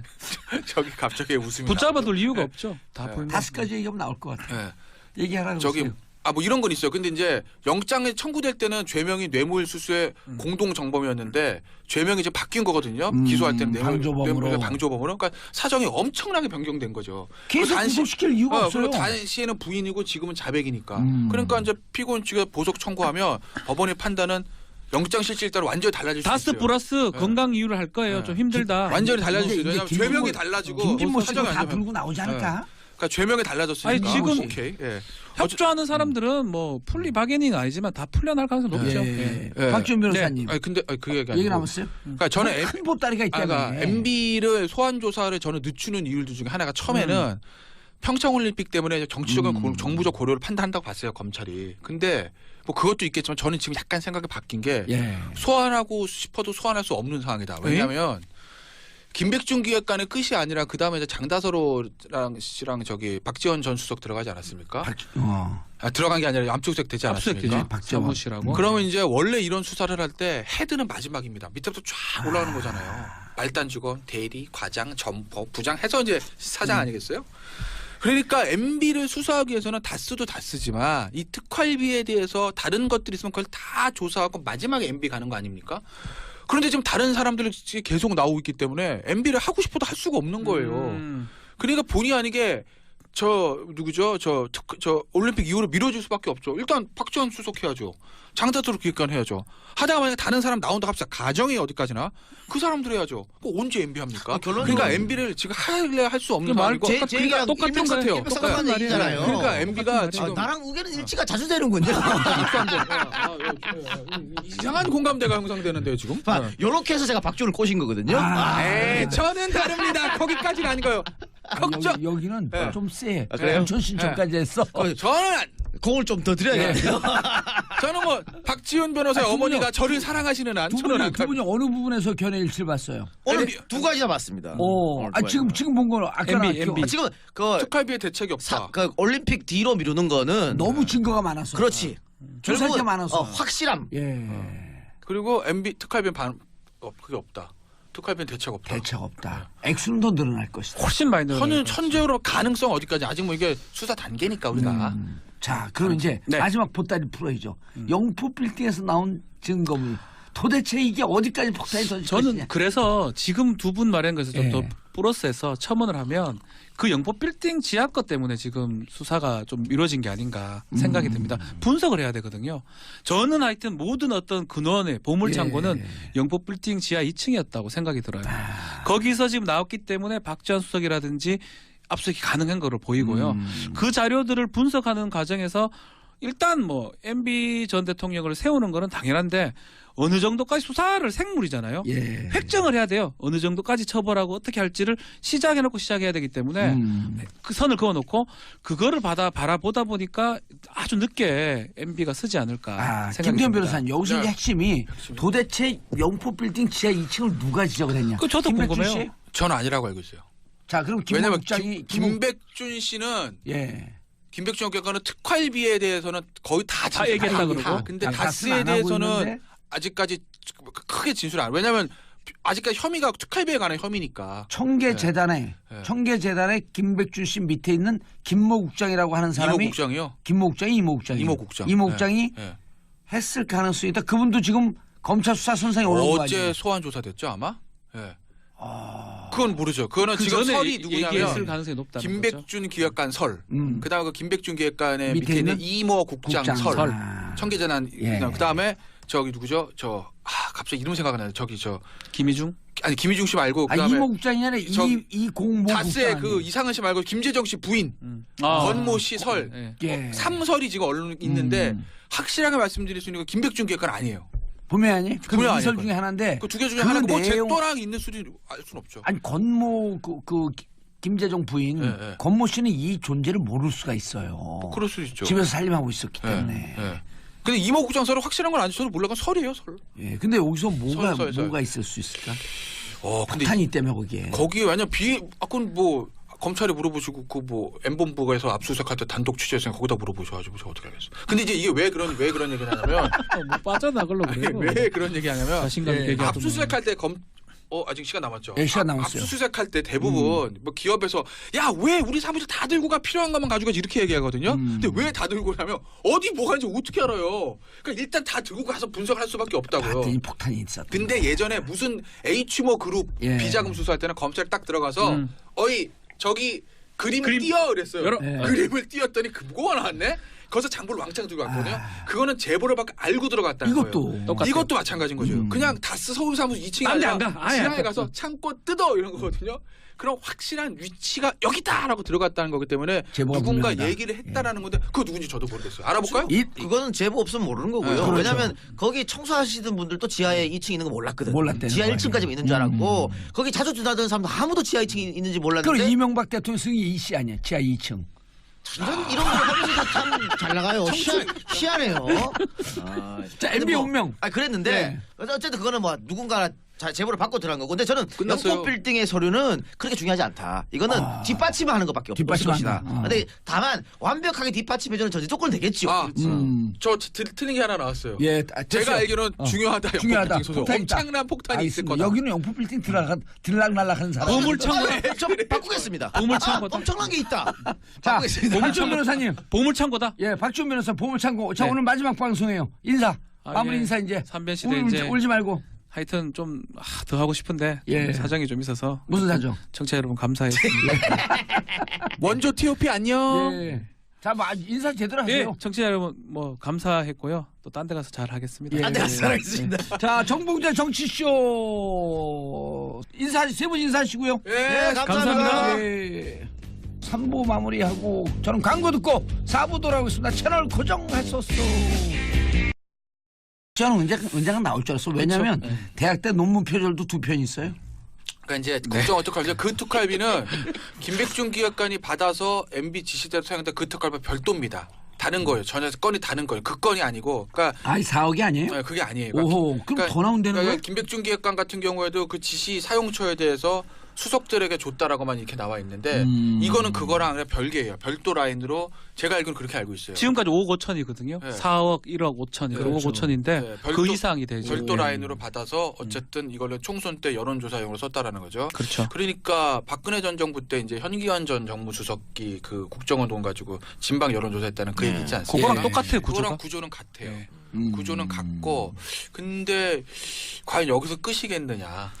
저기 갑자기 웃음이 붙잡아둘 이유가 없죠. 다 네. 불면. 5가지 얘기하면 나올 것 같아요. 나와요. 얘기하라고. 저기 그러세요. 뭐 이런 건 있어요. 근데 이제 영장이 청구될 때는 죄명이 뇌물수수의 공동 정범이었는데 죄명이 이제 바뀐 거거든요. 기소할 때는 방조범으로. 방조범으로. 그러니까 사정이 엄청나게 변경된 거죠. 계속 구속시킬 이유가 없어요. 그리고 당시에는 부인이고 지금은 자백이니까. 그러니까 이제 피고인 측에 보석 청구하면 법원의 판단은 영장실질에 따라 완전히 달라질 수 다스 있어요. 플러스 건강 이유를 할 거예요. 네. 좀 힘들다. 완전히 달라질 수 있어요. 이게 왜냐하면 죄명이 달라지고 김진모 씨도 사정이 다 안 되면. 불고 나오지 않을까? 그러니까 죄명이 달라졌으니까. 아니, 지금 오케이. 예. 협조하는 사람들은 뭐 풀리 바게닝은 아니지만 다 풀려날 가능성이 높죠. 예. 예. 박지원 변호사님. 아니 근데 그 얘기 얘기 아니고. 남았어요? 그러니까 저는 큰 보따리가 있다며. 그러니까 MB를 소환 조사를 저는 늦추는 이유들 중에 하나가 처음에는 평창올림픽 때문에 정치적인 정부적 고려를 판단한다고 봤어요 검찰이. 근데 뭐 그것도 있겠지만 저는 지금 약간 생각이 바뀐 게 예. 소환하고 싶어도 소환할 수 없는 상황이다. 왜냐하면 김백준 기획관의 끝이 아니라 그 다음에 장다서로랑 씨랑 저기 박지원 전 수석 들어가지 않았습니까? 들어간 게 아니라 압수수색 되지 않았습니까? 박지원 씨라고. 그러면 이제 원래 이런 수사를 할 때 헤드는 마지막입니다. 밑에부터 쫙 올라오는 거잖아요. 말단 직원, 대리, 과장, 점포, 부장 해서 이제 사장 아니겠어요? 그러니까 MB를 수사하기 위해서는 다스도 다스지만 이 특활비에 대해서 다른 것들이 있으면 그걸 다 조사하고 마지막에 MB 가는 거 아닙니까? 그런데 지금 다른 사람들이 계속 나오고 있기 때문에 MB를 하고 싶어도 할 수가 없는 거예요. 그러니까 본의 아니게 저 누구죠? 저 올림픽 이후로 미뤄질 수밖에 없죠. 일단 박지원 수석 해야죠. 장다서로 기획관 해야죠. 하다가 만약에 다른 사람 나온다 합시다. 가정이 어디까지나 그 사람들 해야죠. 뭐 언제 MB 합니까? 그러니까 MB를 지금 할래 할 수 없는 상황이고 제 얘기랑 똑같은 것 같아요. 똑같은 얘기잖아요. 그러니까 MB가 지금 나랑 의견은 일치가 자주 되는군요. 이상한 공감대가 형성되는데요 지금. 이렇게 해서 제가 박지원을 꼬신 거거든요. 저는 다릅니다. 거기까지는 아니고요. 걱정. 여기는 네. 좀 세. 그래요? 공천 신청까지 했어. 저는 공을 좀 더 드려야겠네요. 저는 뭐 박지원 변호사의 어머니가 저를 사랑하시는 한 저는 두 분이 어느 부분에서 견해 일치를 봤어요? 오늘 두 가지나 봤습니다. 지금 본 거는 아까 MB. 지금 그 특활비에 대책이 없다. 그 올림픽 뒤로 미루는 거는 너무 증거가 많았어. 그렇지. 조사할 게 결국은, 많아서. 확실함. 예. 그리고 MB 특활비는 그게 없다. 특활비는 대책 없다. 대책 없다. 액수는 더 늘어날 것이다. 훨씬 많이 늘어나요. 천재로 가능성 어디까지 아직 뭐 이게 수사 단계니까 우리가. 자, 그럼 이제 네. 마지막 보따리 풀어야죠. 영포 빌딩에서 나온 증거물. 도대체 이게 어디까지 폭탄이 터질 저는 것이냐. 그래서 지금 두 분 말한 것에서 좀 예. 더 플러스해서 첨언을 하면 그 영포 빌딩 지하 것 때문에 지금 수사가 좀 미뤄진 게 아닌가 생각이 듭니다. 분석을 해야 되거든요. 저는 하여튼 모든 어떤 근원의 보물 창고는 영포 빌딩 지하 2층이었다고 생각이 들어요. 거기서 지금 나왔기 때문에 박지원 수석이라든지 압수수색이 가능한 거로 보이고요. 그 자료들을 분석하는 과정에서 일단 뭐 MB 전 대통령을 세우는 거는 당연한데 어느 정도까지 수사를 생물이잖아요. 예. 획정을 해야 돼요. 어느 정도까지 처벌하고 어떻게 할지를 시작해놓고 시작해야 되기 때문에 그 선을 그어놓고 그거를 바라보다 보니까 아주 늦게 MB가 쓰지 않을까 생각이 김태현 듭니다. 변호사님 여기서 이제 핵심이 도대체 영포 빌딩 지하 2층을 누가 지적을 했냐. 그 저도 김백준 궁금해요. 씨? 저는 아니라고 알고 있어요. 자, 그럼 김 왜냐면 국장이 김백준 씨는 김백준 기획관은 특활비에 대해서는 거의 다 얘기했다 그러고. 근데 아, 다스에 말씀은 안 하고 대해서는 있는데? 아직까지 크게 진술 안. 왜냐하면 아직까지 혐의가 특활비에 관한 혐의니까. 청계재단에 청계재단에 김백준 씨 밑에 있는 김모 국장이라고 하는 사람이 이모 국장이요? 김모 국장이 이모 국장이 이모 국장. 이모 국장이 네. 했을 가능성이 있다. 그분도 지금 검찰 수사 선상에 올라온 거 어제 아니에요? 소환 조사됐죠 아마? 예. 그건 모르죠. 그거는 그 지금 전에 설이 얘기했을 누구냐면 가능성이 높다는 거죠. 김백준 기획관 설. 그다음에 그 김백준 기획관의 밑에 있는 있는 이모 국장 설. 청계재단. 예. 그다음에 저기 누구죠? 갑자기 이름 생각 안 나요. 저기 김희중? 아니 김희중 씨 말고 아, 그다음에 이모 국장이 아니라 이공모 다스의 국장. 그 이상은 씨 말고 김재정 씨 부인 아. 권모 씨 설. 예. 예. 삼설이 지금 언론 있는데 확실하게 말씀드릴 수 있는 건 김백준 기획관 아니에요. 보면 아니? 보면 그 이설 아닐 중에 하나인데 그 두 개 중에 그 하나고 뭐 내용- 제또랑 있는 수도 알 수는 없죠. 아니 권모 그 김재정 부인 예. 권모 씨는 이 존재를 모를 수가 있어요. 그럴 수 있죠. 집에서 살림하고 있었기 때문에. 예. 근데 이모 국장 설은 확실한 건 아니죠. 저는 몰라. 그건 설이에요, 설. 예. 근데 여기서 설. 뭐가 있을 수 있을까? 근데 폭탄이 때문에 거기에. 거기에 왜냐 그건 뭐 검찰에 물어보시고 그 뭐 M본부에서 압수수색할 때 단독 취재했으니까 거기다 물어보셔가지고 제가 어떻게 하겠어. 근데 이제 이게 왜 그런 얘기를 하냐면 뭐 빠져나가려고 그래요. 왜 그런 얘기 하냐면 자신감 있게 얘기하더만. 압수수색할 때 아직 시간 남았죠. 예, 시간 남았어요. 압수수색할 때 대부분 뭐 기업에서 야 왜 우리 사무실 다 들고 가 필요한 것만 가지고 가지 이렇게 얘기하거든요. 근데 왜 다 들고 가냐면 어디 뭐가 있는지 어떻게 알아요. 그러니까 일단 다 들고 가서 분석할 수밖에 없다고요. 봤더니 폭탄이 있었다. 근데 예전에 무슨 H모 그룹 예. 비자금 수사할 때는 검찰 딱 들어가서 어이 저기 그림을 띄워 그랬어요. 열어. 예. 그림을 띄웠더니 금고가 나왔네. 거기서 장부를 왕창 들고 갔거든요. 그거는 제보를 받고 알고 들어갔다는 이것도 거예요. 똑같아요. 이것도 마찬가지인 거죠. 그냥 다스 서울사무소 2층에 딴 데 안 가. 아예 지하에 안 가서 가. 창고 뜯어 이런 거거든요. 그런 확실한 위치가 여기다라고 들어갔다는 거기 때문에 제보가 누군가 분명하다. 얘기를 했다라는 건데 그거 누군지 저도 모르겠어요. 알아볼까요? 그거는 제보 없으면 모르는 거고요. 그렇죠. 왜냐하면 거기 청소하시던 분들도 지하에 2층 있는 거 몰랐거든. 몰랐대는 지하 거예요. 1층까지 있는 줄 알았고 거기 자주 지나던 사람도 아무도 지하 2층이 있는지 그럼 몰랐는데 이명박 대통령 승이 이씨 아니야? 지하 2층. 이런 걸 하면서 참 잘 나가요. 희한해요. 자, MB 운명. 그랬는데 네. 어쨌든 그거는 뭐 누군가 제보를 받고 들어간 거고. 근데 저는 끝났어요. 영포 빌딩의 서류는 그렇게 중요하지 않다. 이거는 뒷받침하는 것밖에 없을 뒷받침한다. 것이다. 근데 다만 완벽하게 뒷받침해주는 전제 조건은 되겠죠. 저 틀린 게 하나 나왔어요. 예, 제가 됐어요. 알기로는 중요하다. 중요하다. 영포 빌딩 소속. 폭탄이 있다. 엄청난 폭탄이 있을 알겠습니다. 거다. 여기는 영포 빌딩 들락날락하는 사람. 보물창고. 저 바꾸겠습니다. 보물창고다. 엄청난 게 있다. 자, 바꾸겠습니다. 박준 변호사님. 보물창고다. 예, 박준 변호사 보물창고. 자, 네. 오늘 마지막 방송이에요. 인사. 마무리 예. 인사 이제. 삼변 시대 이제 울지 말고. 하여튼 좀 더 하고 싶은데 예. 사정이 좀 있어서 무슨 사정? 청취자 여러분 감사했습니다. 원조 TOP 안녕. 예. 자, 뭐 인사 제대로 예, 하세요. 청취자 여러분 뭐 감사했고요. 또 딴 데 가서 잘 하겠습니다. 예. 안 돼, 살아있습니다. 자, 정봉재 정치쇼 세 분 인사하시고요. 네, 감사합니다. 예. 3부 마무리하고 저는 광고 듣고 4부 돌아오겠습니다. 채널 고정했었어. 저는 언젠가 나올 줄 알았어. 왜냐면 그렇죠. 대학 때 논문 표절도 2편 있어요. 그러니까 이제 국정 어떡하죠? 그 특활비는 김백준 기획관이 받아서 MB 지시대로 사용된 그 특활비 별도입니다. 다른 거예요. 전혀 건이 다른 거예요. 그 건이 아니고. 그러니까 아이 4억이 아니에요? 네, 그게 아니에요. 오호, 그럼 더 나온다는 거예요? 김백준 기획관 같은 경우에도 그 지시 사용처에 대해서 수석들에게 줬다라고만 이렇게 나와 있는데 이거는 그거랑 그냥 별개예요. 별도 라인으로 제가 알기로는 그렇게 알고 있어요. 지금까지 5억 5천이거든요. 네. 4억, 1억 5천, 그렇죠. 5억 5천인데 네, 그 이상이 되죠. 별도 라인으로 받아서 어쨌든 이걸로 총선 때 여론조사용으로 썼다라는 거죠. 그렇죠. 그러니까 박근혜 전 정부 때 이제 현기환 전 정무수석이 그 국정원 돈 가지고 진방 여론조사했다는 그 얘기 있지 않습니까? 그거랑 똑같아요, 구조가. 그거랑 구조는 같아요. 네. 구조는 같고 근데 과연 여기서 끝이겠느냐?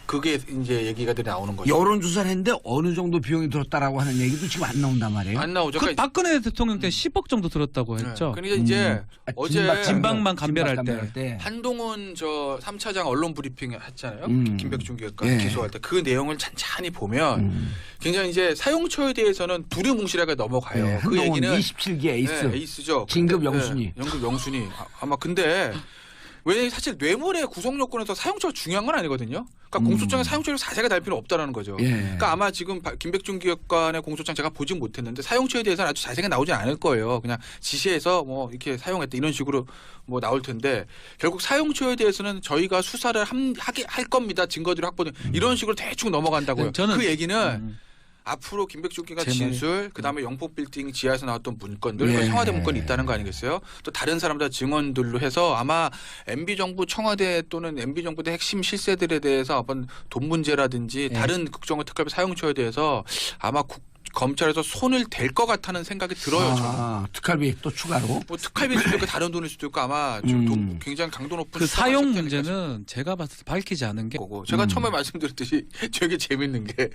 그게 이제 얘기가 나오는 거죠. 여론조사를 했는데 어느 정도 비용이 들었다라고 하는 얘기도 지금 안 나온단 말이에요. 안 나오죠. 그 그러니까 박근혜 대통령 때 10억 정도 들었다고 했죠. 그러니까 이제 어제 진방만 감별할 때. 한동훈 저 3차장 언론 브리핑 했잖아요. 김백준 기획관 예. 기소할 때 그 내용을 찬찬히 보면 굉장히 이제 사용처에 대해서는 두루뭉실하게 넘어가요. 네, 그 한동훈 얘기는 27기 에이스. 네, 에이스죠. 진급 근데, 영순위. 네, 연급 영순위. 아마 근데 왜 사실 뇌물의 구성 요건에서 사용처가 중요한 건 아니거든요. 그러니까 공소장에 사용처를 자세하게 달 필요는 없다라는 거죠. 예. 그러니까 아마 지금 김백준 기획관의 공소장 제가 보진 못했는데 사용처에 대해서는 아주 자세하게 나오진 않을 거예요. 그냥 지시해서 뭐 이렇게 사용했다 이런 식으로 뭐 나올 텐데 결국 사용처에 대해서는 저희가 수사를 할 겁니다. 증거들을 확보는 이런 식으로 대충 넘어간다고요. 저는 그 얘기는 앞으로 김백준 기획관 진술, 그다음에 영포 빌딩 지하에서 나왔던 문건들, 예. 청와대 문건이 있다는 거 아니겠어요? 또 다른 사람들 증언들로 해서 아마 MB 정부 청와대 또는 MB 정부 의 핵심 실세들에 대해서 어떤 돈 문제라든지 다른 국정원 특활비 사용처에 대해서 아마 검찰에서 손을 댈 것 같다는 생각이 들어요. 저는. 특활비 또 추가로. 뭐 특활비일 수도 있고 다른 돈일 수도 있고 아마 좀 굉장히 강도 높은 그 수사가 사용 시작되니까 문제는 제가 봤을 때 밝히지 않은 게 거고 제가 처음에 말씀드렸듯이 되게 재밌는 게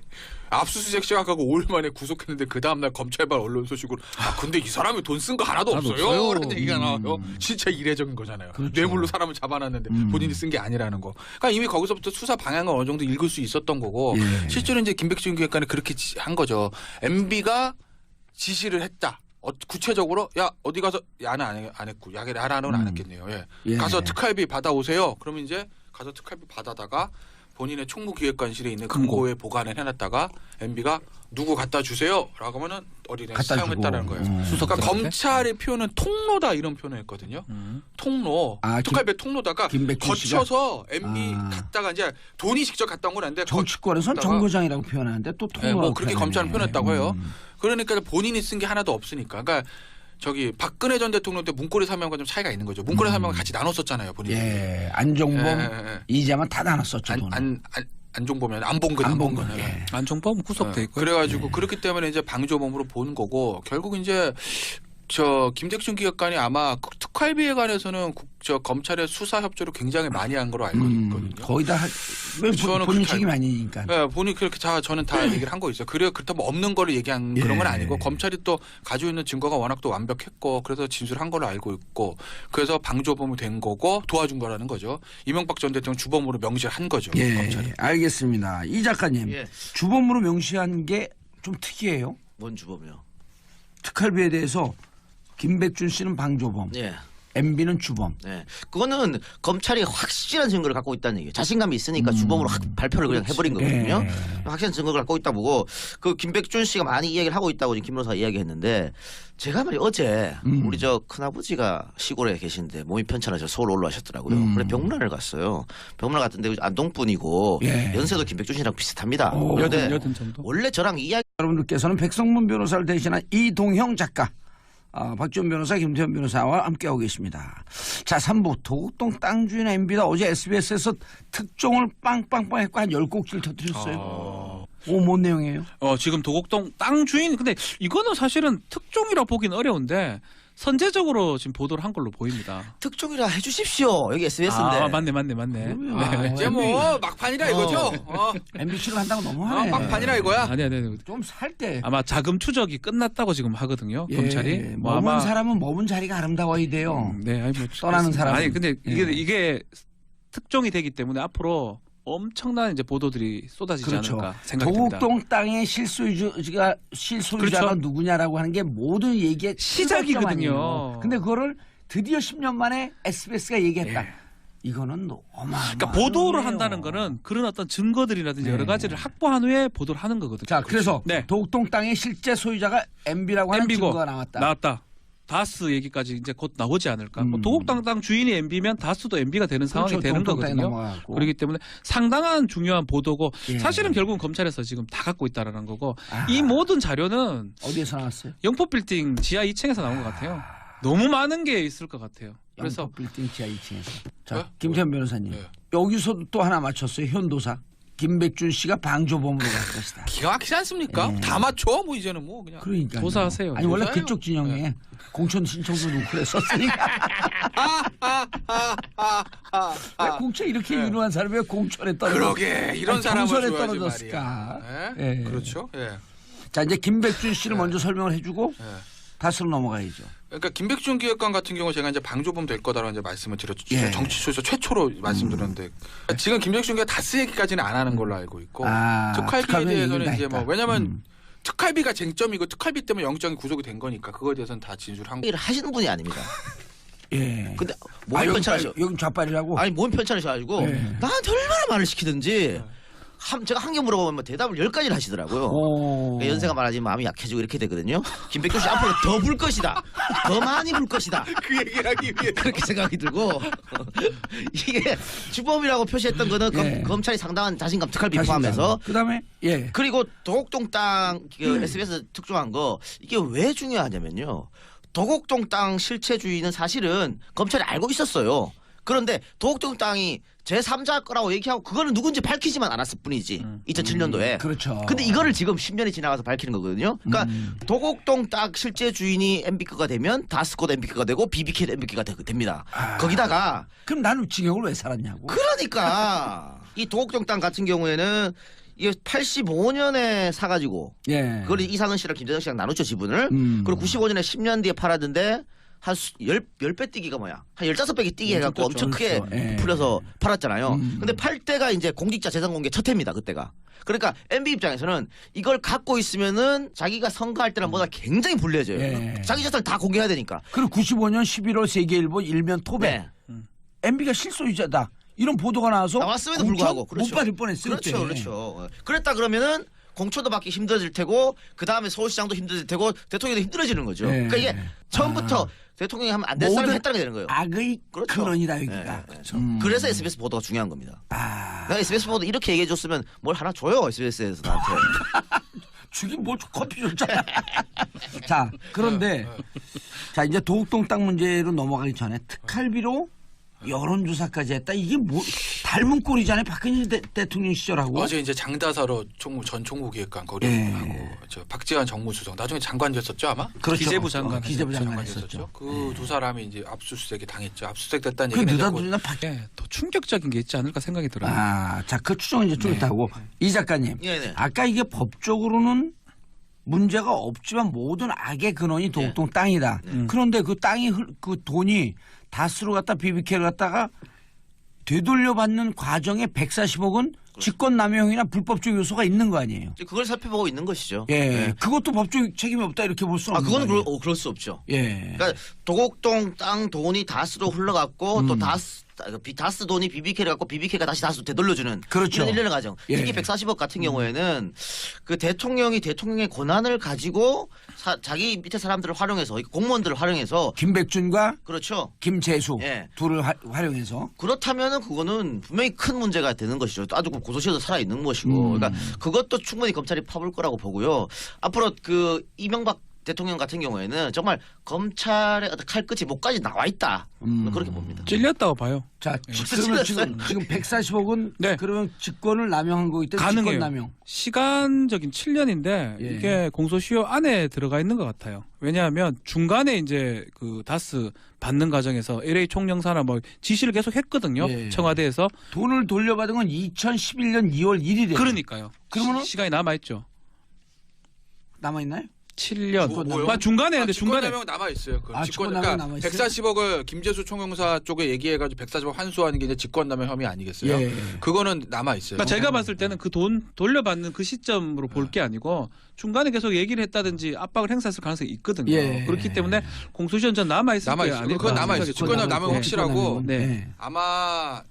압수수색 시작하고 5일 만에 구속했는데 그 다음날 검찰발 언론 소식으로 근데 이 사람이 돈 쓴 거 하나도 없어요 라는 얘기가 나와요. 진짜 이례적인 거잖아요. 그렇죠. 뇌물로 사람을 잡아놨는데 본인이 쓴 게 아니라는 거. 그러니까 이미 거기서부터 수사 방향을 어느 정도 읽을 수 있었던 거고 예. 실제로 이제 김백준 기획관이 그렇게 한 거죠. MB가 지시를 했다. 구체적으로 야 어디 가서 야는 안 했고 야는 안 했겠네요. 예. 예. 가서 특활비 받아오세요. 그러면 이제 가서 특활비 받아다가 본인의 총무기획관실에 있는 금고에 보관을 해놨다가 MB가 누구 갖다 주세요라고 하면은 어디에 사용했다는 거예요. 그러니까 검찰의 표현은 통로다 이런 표현을 했거든요. 통로 특활비 통로다가 거쳐서 MB 갔다가 이제 돈이 직접 갔다 온 건 아닌데 정치권에서는 정거장이라고 표현하는데 또 통로라고 뭐 그렇게 검찰은 표현했다고 해요. 그러니까 본인이 쓴 게 하나도 없으니까. 그러니까 저기 박근혜 전 대통령 때 문고리 사명과 좀 차이가 있는 거죠. 문고리 사명을 같이 나눴었잖아요, 본인이. 예, 안종범, 이재만 다 나눴었죠. 안종범이 안봉근. 예. 안종범 구속돼 있고. 그래가지고 그렇기 때문에 이제 방조범으로 보는 거고 결국 이제 김택준 기획관이 아마 특활비에 관해서는 검찰의 수사 협조를 굉장히 많이 한 걸로 알고 있거든요. 거의 다 저는 본인 그렇게 책임 아니니까. 네, 본인 그렇게 저는 다 얘기를 한 거 있어요. 그렇다면 없는 거를 얘기한 그런 건 아니고 검찰이 또 가지고 있는 증거가 워낙 또 완벽했고 그래서 진술한 걸로 알고 있고 그래서 방조범이 된 거고 도와준 거라는 거죠. 이명박 전 대통령 주범으로 명시한 거죠. 검찰이. 알겠습니다. 이 작가님 주범으로 명시한 게 좀 특이해요. 뭔 주범이요? 특활비에 대해서 김백준 씨는 방조범, MB는 주범. 네, 그거는 검찰이 확실한 증거를 갖고 있다는 얘기예요. 자신감이 있으니까 주범으로 발표를 그냥 해버린 거거든요. 확실한 증거를 갖고 있다 보고 그 김백준 씨가 많이 이야기를 하고 있다고 지금 김 변호사 이야기했는데 제가 말이 어제 우리 저 큰아버지가 시골에 계신데 몸이 편찮아서 서울 올라오셨더라고요. 그래 병문안을 갔어요. 병문안 갔던데 안동분이고 연세도 김백준 씨랑 비슷합니다. 그런데 원래 저랑 이야기 여러분들께서는 백성문 변호사를 대신한 이동형 작가, 박지원 변호사, 김태현 변호사와 함께하고 계십니다. 자, 3부 도곡동 땅 주인 MB가 어제 SBS에서 특종을 빵빵빵 했고 한 10곡지를 터뜨렸어요. 뭔 내용이에요? 지금 도곡동 땅 주인, 근데 이거는 사실은 특종이라 보긴 어려운데 선제적으로 지금 보도를 한 걸로 보입니다. 특종이라 해주십시오. 여기 SBS인데. 맞네. 이제 뭐 막판이라 이거죠. MBC를 한다고 너무하네. 막판이라 이거야. 아니. 좀 살 때. 아마 자금 추적이 끝났다고 지금 하거든요. 검찰이. 머문 사람은 머문 자리가 아름다워야 돼요. 떠나는 사람. 아니 근데 이게 특종이 되기 때문에 앞으로 엄청난 이제 보도들이 쏟아지지 않을까 생각됩니다. 도곡동 땅의 실소유자가 누구냐라고 하는 게 모든 얘기의 시작이거든요. 근데 그거를 드디어 10년 만에 SBS가 얘기했다. 이거는 그러니까 보도를 한다는 거는 그런 어떤 증거들이라든지 여러 가지를 확보한 후에 보도를 하는 거거든요. 자, 그래서 도곡동 땅의 실제 소유자가 MB라고 하는 증거가 나왔다. 다스 얘기까지 이제 곧 나오지 않을까. 도곡동 땅 주인이 MB면 다스도 MB가 되는 상황이 되는 거거든요. 그렇기 때문에 상당한 중요한 보도고 사실은 결국은 검찰에서 지금 다 갖고 있다라는 거고 이 모든 자료는 어디에서 나왔어요? 영포빌딩 지하 2층에서 나온 것 같아요. 너무 많은 게 있을 것 같아요. 그래서 영포빌딩 지하 2층에서. 자, 김태현 변호사님. 여기서 또 하나 맞췄어요. 현도사. 김백준 씨가 방조범으로 갈 것이다. 기가 막히지 않습니까? 다 맞춰? 뭐 이제는 뭐 그냥. 그러니까 조사하세요. 아니 원래 그쪽 진영에 공천 신청도 놓고 그랬었으니까. 왜 공천 이렇게 유능한 사람이 왜 공천에 떨어졌을까? 그러게 이런 사람을 공천에 줘야지 떨어졌을까? 말이야. 그렇죠. 자, 이제 김백준 씨를 먼저 설명을 해주고 다스로 넘어가야죠. 그러니까 김백준 기획관 같은 경우 제가 이제 방조범 될 거다라고 이제 말씀을 드렸죠. 정치쇼에서 최초로 말씀드렸는데 지금 김백준 기가 다스 얘기까지는 안 하는 걸로 알고 있고 특활비에 대해서는 이제 뭐 왜냐하면 특활비가 쟁점이고 특활비 때문에 영장이 구속이 된 거니까 그거에 대해서는 다 진술한 거. 일을 하시는 분이 아닙니다. 근데 몸이 여기 편찮으셔. 여기 좌빨이라고? 아니 몸이 편찮으셔가지고 나한테 얼마나 말을 시키든지. 제가 한 개 물어보면 대답을 10가지를 하시더라고요. 그러니까 연세가 많아지면 마음이 약해지고 이렇게 되거든요. 김백준 씨 앞으로 더 불 것이다. 더 많이 불 것이다. 그 얘기를 하기 위해 그렇게 생각이 들고 이게 주범이라고 표시했던 거는 검찰이 상당한 자신감 특활비 포함해서 그다음에 그리고 도곡동 땅 SBS 특종한 거 이게 왜 중요하냐면요. 도곡동 땅 실체 주인은 사실은 검찰이 알고 있었어요. 그런데 도곡동 땅이 제3자 거라고 얘기하고 그거는 누군지 밝히지만 않았을 뿐이지. 2007년도에. 그렇죠. 근데 이거를 지금 10년이 지나가서 밝히는 거거든요. 그러니까 도곡동 땅 실제 주인이 MB거가 되면 다스코도 MB거가 되고 BBK도 MB거가 됩니다. 거기다가 그럼 나는 징역을 왜 살았냐고. 그러니까 이 도곡동 땅 같은 경우에는 이게 85년에 사가지고 그걸 이상은 씨랑 김재정 씨랑 나눴죠 지분을. 그리고 95년에 10년 뒤에 팔았는데 한 10배 뛰기가 뭐야? 한 15배 뛰기 해갖고 엄청 크게 풀려서 팔았잖아요. 근데 팔 때가 이제 공직자 재산 공개 첫 해입니다. 그때가. 그러니까 MB 입장에서는 이걸 갖고 있으면은 자기가 선거할 때랑 보다 굉장히 불리해져요. 자기 재산을 다 공개해야 되니까. 그리고 95년 11월 세계일보 일면 톱에 MB가 실소유자다. 이런 보도가 나왔음에도 불구하고 못 받을 뻔했어요. 그렇죠. 그랬다 그러면은 공천도 받기 힘들어질 테고 그 다음에 서울시장도 힘들어질 테고 대통령도 힘들어지는 거죠. 그러니까 이게 처음부터 대통령이 하면 안 될 사람이 했다는 게 되는 거예요. 악의 근원이다 여기가. 그래서 SBS 보도가 중요한 겁니다. 내가 SBS 보도 이렇게 얘기해 줬으면 뭘 하나 줘요 SBS에서 나한테. 주긴 뭐 커피 줬잖아. 자, 그런데 자 이제 도곡동 땅 문제로 넘어가기 전에 특활비로 여론조사까지 했다. 이게 뭐 닮은 꼴이잖아요. 박근혜 대통령 시절하고. 어제 이제 장다사로 전 총무기획관 거기하고 예. 저 박지원 정무수석 나중에 장관 됐었죠 아마? 그렇죠. 기재부 장관 기재부 장관 장관 했었죠. 됐었죠. 그 두 사람이 이제 압수수색에 당했죠. 압수수색 됐다는 그 얘기는 느닷없이 박. 더 충격적인 게 있지 않을까 생각이 들어요. 자, 그 추정은 이제 좀 있다고. 이 작가님. 네. 아까 이게 법적으로는 문제가 없지만 모든 악의 근원이 도곡동 땅이다. 그런데 그 땅이 그 돈이 다스로 갖다 BBK를 갖다가 되돌려받는 과정에 140억은 직권남용이나 불법적 요소가 있는 거 아니에요? 그걸 살펴보고 있는 것이죠. 예, 네. 그것도 법적 책임이 없다 이렇게 볼 수는 없는 그거는 거예요. 그럴 수 없죠. 예. 그러니까 도곡동 땅 돈이 다스로 흘러갔고 또 다스 돈이 BBK를 갖고 BBK가 다시 다스 되돌려주는 그렇죠. 이런 일련의 과정. 예. 특히 140억 같은 경우에는 그 대통령이 대통령의 권한을 가지고 자기 밑에 사람들을 활용해서 공무원들을 활용해서 김백준과 그렇죠. 김재수 예. 둘을 활용해서 그렇다면은 그거는 분명히 큰 문제가 되는 것이죠. 아주 고소시효도 살아 있는 것이고, 그러니까 그것도 충분히 검찰이 파볼 거라고 보고요. 앞으로 그 이명박 대통령 같은 경우에는 정말 검찰의 어떤 칼끝이 목까지 나와 있다. 그렇게 봅니다. 찔렸다고 봐요. 자, 그러면 지금 140억은 네. 그러면 직권을 남용한 거기 때문에 가능해요. 직권 남용. 시간적인 7년인데 예. 이게 공소시효 안에 들어가 있는 것 같아요. 왜냐하면 중간에 이제 그 다스 받는 과정에서 LA 총영사나 뭐 지시를 계속 했거든요. 예. 청와대에서. 돈을 돌려받은 건 2011년 2월 1일이에요. 그러니까요. 그러면은 시간이 남아 있죠. 남아 있나요? 7년. 뭐요? 중간에 근데 중간에 직권남용 남아 있어요. 직권남용 남아 있어요? 140억을 김재수 총영사 쪽에 얘기해가지고 140억 환수하는 게 이제 직권남용 혐의 아니겠어요? 예. 그거는 남아 있어요. 그러니까 제가 봤을 때는 그 돈 돌려받는 그 시점으로 볼 게 아니고 중간에 계속 얘기를 했다든지 압박을 행사했을 가능성이 있거든요. 예. 그렇기 때문에 공소시효는 전 남아 있을 게 아닐까. 그건 남아 있어요. 직권남용 생각이 확실하고. 직권남용은. 네. 아마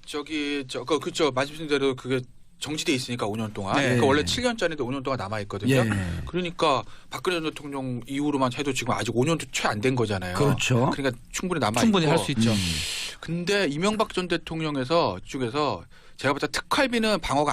그렇죠. 말씀하신 대로 그게 정지돼 있으니까 5년 동안. 네. 그러니까 원래 7년짜리인데 5년 동안 남아 있거든요. 예. 그러니까 박근혜 전 대통령 이후로만 해도 지금 아직 5년도 채 안 된 거잖아요. 그렇죠. 그러니까 충분히 남아 충분히 있고. 할 수 있죠. 근데 이명박 전 대통령에서 쪽에서 제가 볼 때 특활비는 방어가